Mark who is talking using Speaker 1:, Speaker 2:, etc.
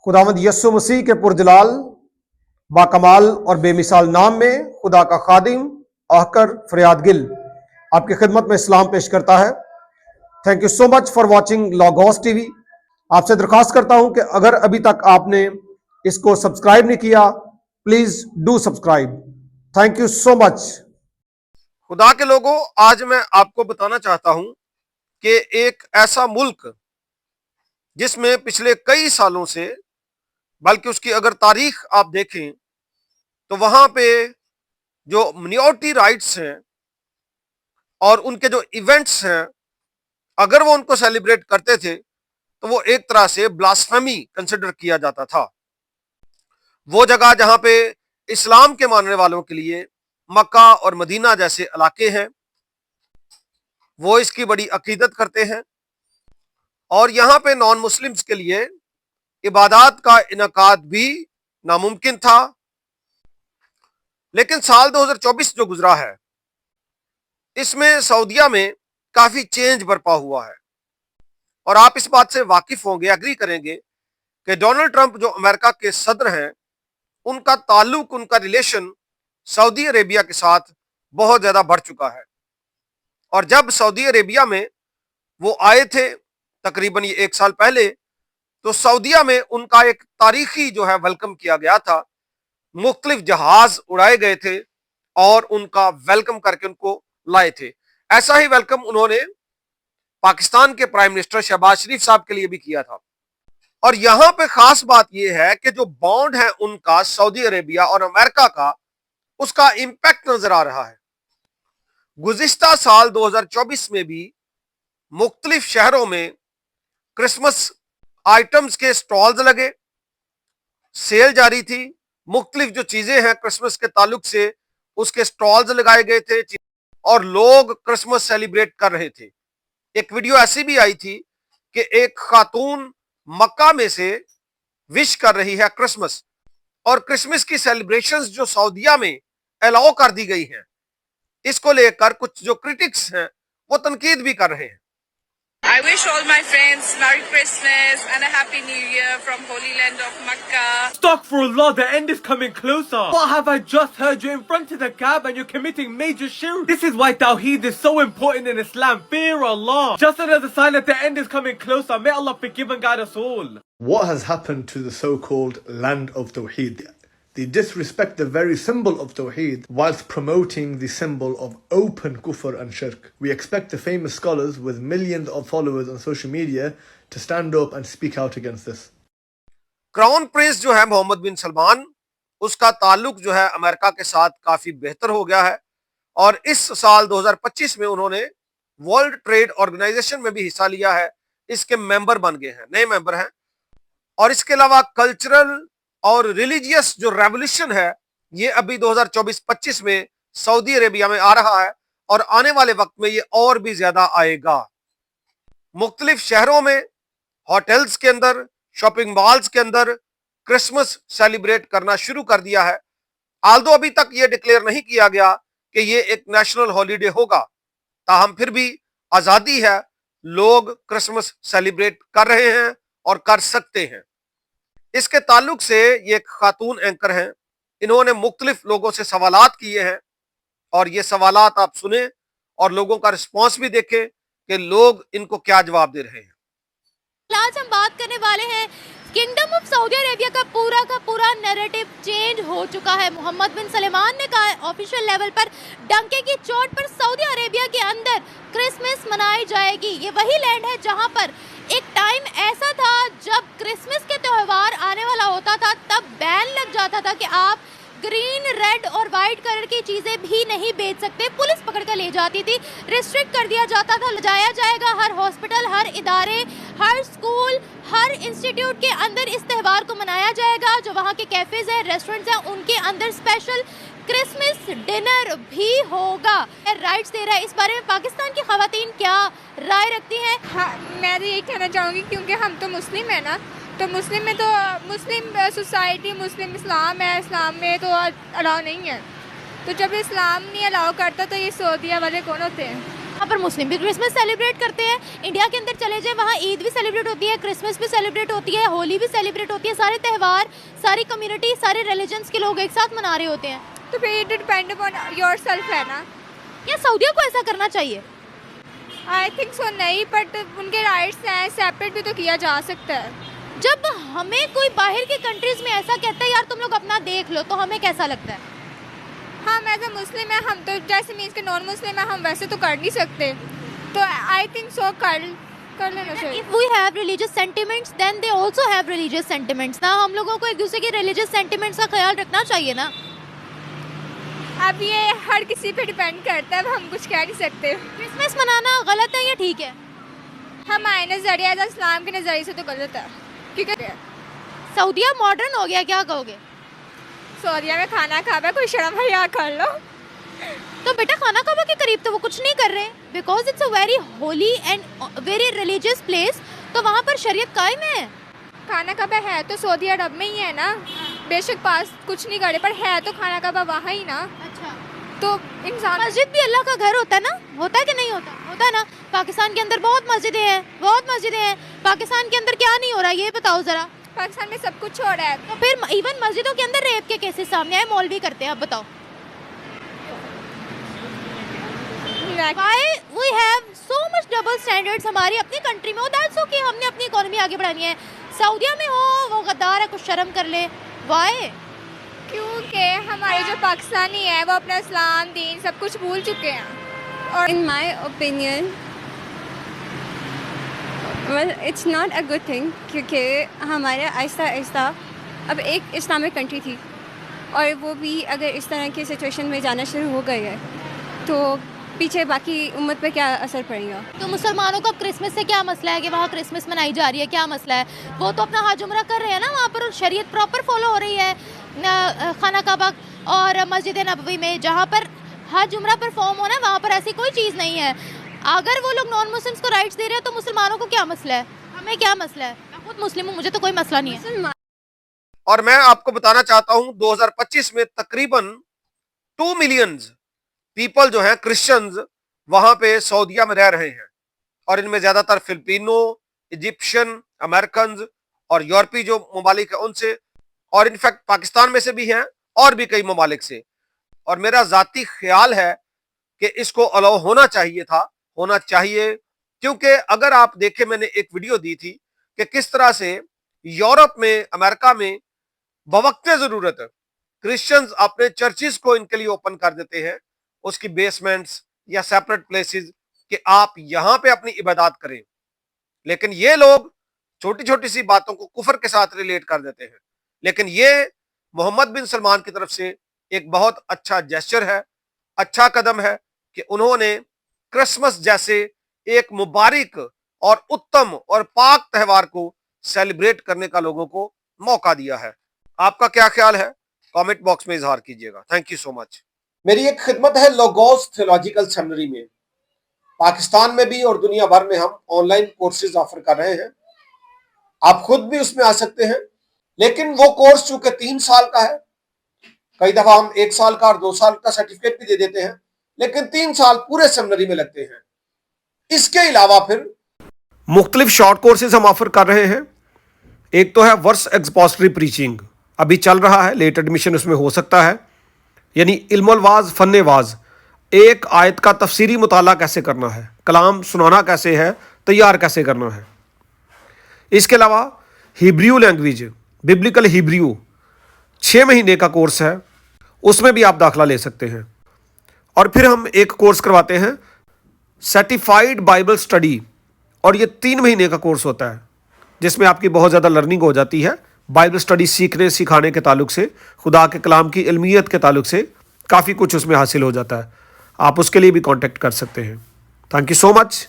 Speaker 1: खुदावंद यस्सु मसीह के पुरजलाल बाकमाल और बेमिसाल नाम में खुदा का खादिम आहकर फरियाद गिल आपकी खिदमत में इस्लाम पेश करता है। Thank you so much for watching logos TV. आपसे दरख्वास्त करता हूं कि अगर अभी तक आपने इसको सब्सक्राइब नहीं किया, please do subscribe. Thank you so much. खुदा के लोगों, आज मैं आपको बताना चाहता हूं कि एक ऐसा मुल्क जिसमें पिछले कई सालों से, बल्कि उसकी अगर तारीख आप देखें तो वहां पे जो मिनॉरिटी राइट्स हैं और उनके जो इवेंट्स हैं, अगर वो उनको सेलिब्रेट करते थे तो वो एक तरह से ब्लास्फेमी कंसिडर किया जाता था। वो जगह जहां पे इस्लाम के मानने वालों के लिए मक्का और मदीना जैसे इलाके हैं, वो इसकी बड़ी अकीदत करते हैं और यहां पे नॉन मुस्लिम्स के लिए इबादत का इनकाद भी नामुमकिन था। लेकिन साल 2024 जो गुजरा है, इसमें सऊदीया में काफी चेंज बरपा हुआ है और आप इस बात से वाकिफ होंगे, एग्री करेंगे कि डोनाल्ड ट्रंप जो अमेरिका के सदर हैं, उनका ताल्लुक, उनका रिलेशन सऊदी अरेबिया के साथ बहुत ज्यादा बढ़ चुका है। और जब सऊदी अरेबिया में वो आए थे तकरीबन ये 1 साल पहले, तो सऊदीया में उनका एक तारीखी जो है वेलकम किया गया था। मुख्तलिफ जहाज उड़ाए गए थे और उनका वेलकम करके उनको लाए थे। ऐसा ही वेलकम उन्होंने पाकिस्तान के प्राइम मिनिस्टर शहबाज शरीफ साहब के लिए भी किया था। और यहां पे खास बात यह है कि जो बॉन्ड है उनका सऊदी अरेबिया और अमेरिका का, उसका इंपैक्ट नजर आ रहा है। गुज़िश्ता साल 2024 में भी मुख्तलिफ शहरों में क्रिसमस आइटम्स के स्टॉल्स लगे, सेल जारी थी, मुख्तलिफ जो चीजें हैं क्रिसमस के ताल्लुक से उसके स्टॉल्स लगाए गए थे और लोग क्रिसमस सेलिब्रेट कर रहे थे। एक वीडियो ऐसी भी आई थी कि एक खातून मक्का में से विश कर रही है क्रिसमस, और क्रिसमस की सेलिब्रेशंस जो सऊदीया में अलाउ कर दी गई हैं, इसको लेकर कुछ जो क्रिटिक्स हैं वो तनकीद भी कर रहे हैं।
Speaker 2: I wish all my friends Merry Christmas and a Happy New Year from Holy Land of Makkah.
Speaker 3: Astaghfirullah, the end is coming closer. What have I just heard? You're in front of the Kaaba and you're committing major shirk. This is why Tawheed is so important in Islam. Fear Allah. Just another sign that the end is coming closer. May Allah forgive and guide us all.
Speaker 4: What has happened to the so-called land of Tawheed? They disrespect the very symbol of Tawheed whilst promoting the symbol of open kufr and shirk. We expect the famous scholars with millions of followers on social media to stand up and speak out against this.
Speaker 1: Crown Prince जो है मोहम्मद बिन सलमान, उसका ताल्लुक जो है America के साथ काफी बेहतर हो गया है और इस साल 2025 में उन्होंने वर्ल्ड ट्रेड ऑर्गेनाइजेशन में भी हिस्सा लिया है। इसके मेंबर बन गए हैं, नए मेंबर हैं। और इसके अलावा कल्चरल और रिलीजियस जो रेवोल्यूशन है, ये अभी 2024-25 में सऊदी अरेबिया में आ रहा है और आने वाले वक्त में ये और भी ज्यादा आएगा। मुख्तलिफ शहरों में, होटल्स के अंदर, शॉपिंग मॉल्स के अंदर क्रिसमस सेलिब्रेट करना शुरू कर दिया है। आल्दो अभी तक ये डिक्लेयर नहीं किया गया कि ये एक नेशनल हॉलीडे होगा, ताहम फिर भी आजादी है, लोग क्रिसमस सेलिब्रेट कर रहे हैं और कर सकते हैं। इसके ताल्लुक से ये एक खातून एंकर हैं, इन्होंने मुख्तलिफ लोगों से सवालात किए हैं और ये सवालात आप सुने और लोगों का रिस्पॉन्स भी देखें कि लोग इनको क्या जवाब दे रहे हैं।
Speaker 5: आज हम बात करने वाले हैं, किंगडम ऑफ सऊदी अरेबिया का पूरा नैरेटिव चेंज हो चुका है। मोहम्मद बिन सलमान ने कहा ऑफिशियल लेवल पर डंके की चोट पर सऊदी अरेबिया के अंदर क्रिसमस मनाई जाएगी। ये वही लैंड है जहां पर एक टाइम ऐसा था जब क्रिसमस के त्योहार आने वाला होता था, तब बैन लग जाता था कि आप ग्रीन, रेड और वाइट कलर की चीजें भी नहीं बेच सकते। पुलिस पकड़ कर ले जाती थी, रिस्ट्रिक्ट कर दिया जाता था। जाया जाएगा हर हॉस्पिटल, हर इदारे, हर स्कूल, हर इंस्टीट्यूट के अंदर इस त्यौहार को मनाया जाएगा। जो वहाँ के कैफेज हैं, रेस्टोरेंट्स हैं, उनके अंदर स्पेशल क्रिसमस डिनर भी होगा। राइट्स दे रहा है, इस बारे में पाकिस्तान की खवातीन क्या राय रखती हैं?
Speaker 6: हाँ, मैं तो यही कहना चाहूँगी क्योंकि हम तो मुस्लिम है ना, तो मुस्लिम में तो मुस्लिम सोसाइटी, मुस्लिम इस्लाम है, इस्लाम में तो अलाउ नहीं है। तो जब इस्लाम नहीं अलाउ करता तो ये सऊदीया वाले कौन होते हैं?
Speaker 5: यहाँ पर मुस्लिम भी क्रिसमस सेलिब्रेट करते हैं। इंडिया के अंदर चले जाए, वहाँ ईद भी सेलिब्रेट होती है, क्रिसमस भी सेलिब्रेट होती है, होली भी सेलिब्रेट होती है। सारे त्यौहार, सारी कम्युनिटी, सारे रिलीजन्स के लोग एक साथ मना रहे होते हैं।
Speaker 6: तो फिर इट डिपेंड अपॉन योरसेल्फ है ना।
Speaker 5: क्या सऊदिया को ऐसा करना चाहिए?
Speaker 6: आई थिंक सो नहीं, बट उनके राइट्स हैं, सेपरेट भी तो किया जा सकता है।
Speaker 5: जब हमें कोई बाहर की कंट्रीज में ऐसा कहता है यार तुम लोग अपना देख लो, तो हमें कैसा लगता है?
Speaker 6: हम एज अ मुस्लिम है, हम तो जैसे मीन्स के नॉन मुस्लिम है, हम वैसे तो कर नहीं सकते। तो आई थिंक सो कर लेना चाहिए।
Speaker 5: If we have religious sentiments, then they also have religious sentiments ना। हम लोगों को एक दूसरे के religious sentiments का ख्याल रखना चाहिए ना।
Speaker 6: अब ये हर किसी पे डिपेंड करता है, अब हम कुछ कह नहीं सकते।
Speaker 5: क्रिसमस मनाना गलत है या ठीक है?
Speaker 6: हमारे नज़रिया एज इस्लाम के नज़रिए से तो गलत है, क्योंकि
Speaker 5: सऊदिया मॉडर्न हो गया, क्या कहोगे?
Speaker 6: सऊदिया में खाना खावा, कोई शर्म हया कर लो।
Speaker 5: तो बेटा खाना काबा के करीब तो वो कुछ नहीं कर रहे, because it's a very Holi and very religious place, तो वहाँ पर शरीयत कायम है।
Speaker 6: खाना काबा है तो सऊदी अरब में ही है ना, बेशक पास कुछ नहीं करे, पर है तो खाना काबा वहाँ ही ना।
Speaker 5: अच्छा,
Speaker 6: तो इंसान
Speaker 5: मस्जिद भी अल्लाह का घर होता है ना, होता है कि नहीं होता? होता है ना। पाकिस्तान के अंदर बहुत मस्जिदें हैं, बहुत मस्जिदें हैं। पाकिस्तान के अंदर क्या नहीं हो रहा ये बताओ ज़रा।
Speaker 6: पाकिस्तान में सब कुछ हो रहा है।
Speaker 5: तो फिर इवन मस्जिदों के अंदर रेप के केसेस सामने आए, मौलवी करते हैं, अब बताओ। Why we have so much double standards हमारी अपनी कंट्री में? That's okay, हमने अपनी इकोनॉमी आगे बढ़ानी है। सऊदिया में हो वो गद्दार है, कुछ शर्म कर ले। Why?
Speaker 6: क्योंकि हमारे जो पाकिस्तानी है वो अपना इस्लाम दीन सब कुछ भूल चुके हैं। और
Speaker 7: In my opinion, well, it's not a good thing, क्योंकि हमारे आहिस्ता आहिस्ता अब एक इस्लामिक कंट्री थी, और वो भी अगर इस तरह की सिचुएशन में जाना शुरू हो गई है तो पीछे बाकी उम्मत पे क्या असर पड़ेगा।
Speaker 5: तो मुसलमानों का क्रिसमस से क्या मसला है कि वहाँ क्रिसमस मनाई जा रही है? क्या मसला है? वो तो अपना हज उम्रा कर रहे हैं ना, वहाँ पर शरीयत प्रॉपर फॉलो हो रही है। खाना काबा और मस्जिद नबवी में जहाँ पर हज उम्रा परफॉर्म होना है, वहाँ पर ऐसी कोई चीज़ नहीं है। अगर वो लोग नॉन मुस्लिम्स को राइट्स दे रहे हैं तो मुसलमानों को क्या मसला है? हमें क्या मसला है? मैं खुद मुस्लिम हूँ, मुझे तो कोई मसला नहीं है।
Speaker 1: और मैं आपको बताना चाहता हूं 2025 में तकरीबन 2 मिलियन पीपल जो हैं क्रिश्चियंस वहां पे सऊदिया में रह रहे हैं, और इनमें ज्यादातर फिलिपिनो, इजिप्शियन, अमेरिकन और यूरोपीय जो ममालिक है उनसे, और इनफैक्ट पाकिस्तान में से भी हैं और भी कई ममालिक से। और मेरा जाती ख्याल है कि इसको अलाउ होना चाहिए था, होना चाहिए, क्योंकि अगर आप देखें, मैंने एक वीडियो दी थी कि किस तरह से यूरोप में, अमेरिका में बवक्ते जरूरत क्रिश्चियंस अपने चर्चिस को इनके लिए ओपन कर देते हैं, उसकी बेसमेंट्स या सेपरेट प्लेसेस, कि आप यहां पे अपनी इबादत करें। लेकिन ये लोग छोटी छोटी सी बातों को कुफर के साथ रिलेट कर देते हैं। लेकिन ये मोहम्मद बिन सलमान की तरफ से एक बहुत अच्छा जेस्चर है, अच्छा कदम है कि उन्होंने क्रिसमस जैसे एक मुबारक और उत्तम और पाक त्यौहार को सेलिब्रेट करने का लोगों को मौका दिया है। आपका क्या ख्याल है? कमेंट बॉक्स में इजहार कीजिएगा। Thank you so much. मेरी एक खिदमत है लोगोस थियोलॉजिकल सेमिनरी में। पाकिस्तान में भी और दुनिया भर में हम ऑनलाइन कोर्सेज ऑफर कर रहे हैं। आप खुद भी उसमें आ सकते हैं, लेकिन वो कोर्स चूंकि 3 साल का है, कई दफा हम 1 साल का और 2 साल का सर्टिफिकेट भी दे देते हैं, लेकिन 3 साल पूरे सेमिनरी में लगते हैं। इसके अलावा फिर मुख्तलिफ शॉर्ट कोर्सेज हम ऑफर कर रहे हैं। एक तो है वर्स एक्सपोजिटरी प्रीचिंग, अभी चल रहा है, लेट एडमिशन उसमें हो सकता है, यानी इल्मुल वाज फन्ने वाज, एक आयत का तफसीरी मुताला कैसे करना है, कलाम सुनाना कैसे है, तैयार कैसे करना है। इसके अलावा हिब्रू लैंग्वेज, बिब्लिकल हिब्रू 6 महीने का कोर्स है, उसमें भी आप दाखला ले सकते हैं। और फिर हम एक कोर्स करवाते हैं सर्टिफाइड बाइबल स्टडी, और ये 3 महीने का कोर्स होता है, जिसमें आपकी बहुत ज़्यादा लर्निंग हो जाती है बाइबल स्टडी सीखने सिखाने के ताल्लुक से, खुदा के कलाम की इल्मियत के ताल्लुक से काफ़ी कुछ उसमें हासिल हो जाता है। आप उसके लिए भी कांटेक्ट कर सकते हैं। Thank you so much.